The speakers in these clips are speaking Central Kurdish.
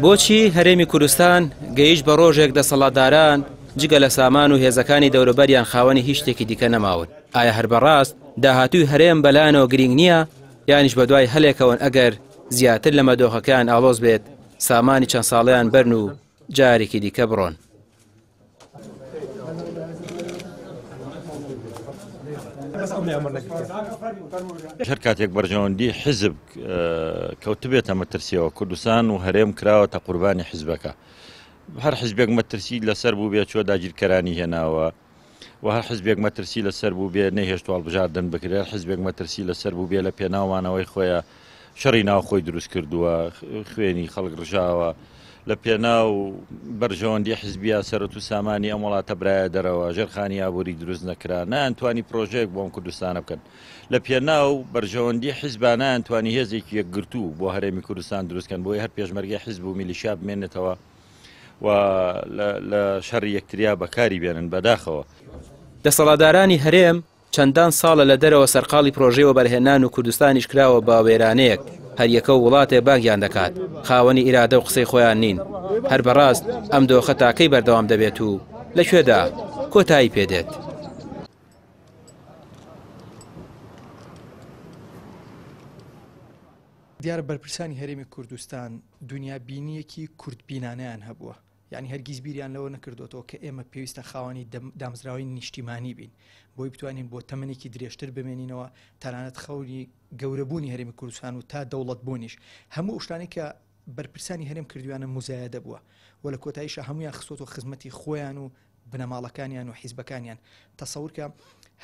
بۆچی هەرێمی کوردستان گەیشت بە ڕۆژێک دەسەڵاتداران جگە لە سامان و هێزەکانی دەوروبەریان خاوەنی هیچ شتێکی دیکە نەماون؟ ئایا هەر بەڕاست داهاتووی هەرێم بەلایەنەوە گرنگ نییە یانیش بەدوای هەلێکەوەن ئەگەر زیاتر لە مەدۆخەکان ئاڵۆز بێت سامانی چەند ساڵیان بەرن و جارێکی دیکە بڕۆن؟ هەر کاتێک بەرژەوەندی حیزب کەوتبێتە مەترسیەوە کوردستان و هەرێم کراوەتە قوربانی حیزبەکە. هەر حیزبێک مەترسی لەسەر بوو بێت چۆ داگیرکەرانی هێناوە و هەر حیزبێک مەترسی لەسەر بوو بێ نەهێشت هەڵبژاردن بکرێت، حیزبێک مەترسی لەسەر بوو بێ لە پێناومانەوەی خۆیان شەڕی ناو خۆی دروست کردووە، خوێنی خەڵک ڕژاوە لە پێناو بەرژەوەندی حیزبیا سەرەت و سامانی ئەم وڵاتە برایە دەرەوە، ژێرخانی ئابووری دروست نەکرا، نەیانتوانی پرۆژەیەک بۆم کوردستانە بکەن. لە پێناو بەرژەوەندی حیزبانە ئەتوانی هێزێکی یەکگرتوو بۆ هەرێمی کوردستان دروستکەن، بۆی هەر پێشمەرگی حیزب و میلیشیا بمێنێتەوە و لە شەڕی یەکتریا بەکاری بێنن بەداخەوە. دەسەڵاتدارانی هەرێم چەندان ساڵە لە دەرەوە سەرقاڵی پرۆژەیەوە بەرهێنان و کوردستانیش کراوە بە وێرانەیەک هەر یەکە و وڵاتێ باگیان دەکات، خاوەنی ئیرادە و قسەی خۆیان نین. هەر بەڕاست ئەم دۆخە تاکەی بەردەوام دەبێت و لەکوێدا کۆتایی پێدێت؟ دیارە بەرپرسانی هەرێمی کوردستان دنیا بینیەکی کورتبینانەیان هەبووە، یعنی هەرگیز بیریان لەوە نەکردوێتەوە کە ئێمە پێویستە خاوەنی دامزراوی نیشتیمانی بین بۆی بتوانین بۆ تەمەنێکی درێژتر بمێنینەوە تەنانەت خەوری گەورەبوونی هەرێمی کوردستان و تا دەوڵەت بوونیش هەموو شتانی کە بەرپرسانی هەرێم کردویانە مزایەدە بووە و لە کۆتاییشە هەمویان خستۆتە خزمەتی خۆیان و بنەماڵەکانیان و حیزبەکانیان. تەسەورکە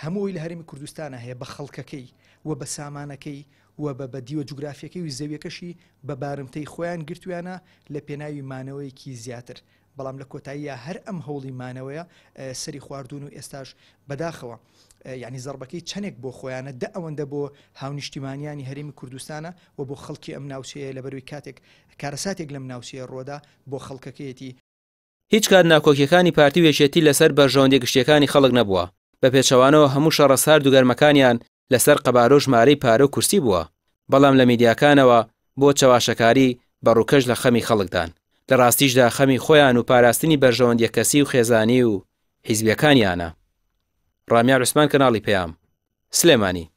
هەمووی لە هەرێمی کوردستانە هەیە بە خەڵکەکەی و بە سامانەکەی و بە دیوە جوگرافیەکەی و زەویەکەشی بە بارمتەی خۆیان گرتویانە لە پێناوی مانەوەیەکی زیاتر، بەڵام لە کۆتاییە هەر ئەم هەوڵی مانەوەیە سەری خواردون و ئێستاش بەداخەوە یعنی زەربەکەی چەندێک بۆ خۆیانە دە ئەوەندە بۆ هاونیشتیمانیانی هەرێمی کوردستانە و بۆ خەڵکی ئەم ناوچەیە لە بەروی کاتێک کارەساتێک لەم ناوچەیە ڕۆدا بۆ خەڵکەکەیەتی. هیچ کات ناکۆکیەکانی پارتی وێشێتی لەسەر بەرژەوەندی گشتیەکانی خەڵک نەبووە، بە پێچەوانەوە هەموو شەڕە سارد و گەرمەکانیان لەسەر قەبارە و ژمارەی پارە و کورسی بووە، بەڵام لە میدیاکانەوە بۆ چاواشەکاری بەڕووکەش لە خەمی خەڵکدان، لە ڕاستیشدا خەمی خۆیان و پاراستنی بەرژەوەندیە کەسی و خێزانی و حیزبیەکانیانە. ڕامیار عوسمان، کەناڵی پەیام، سلێمانی.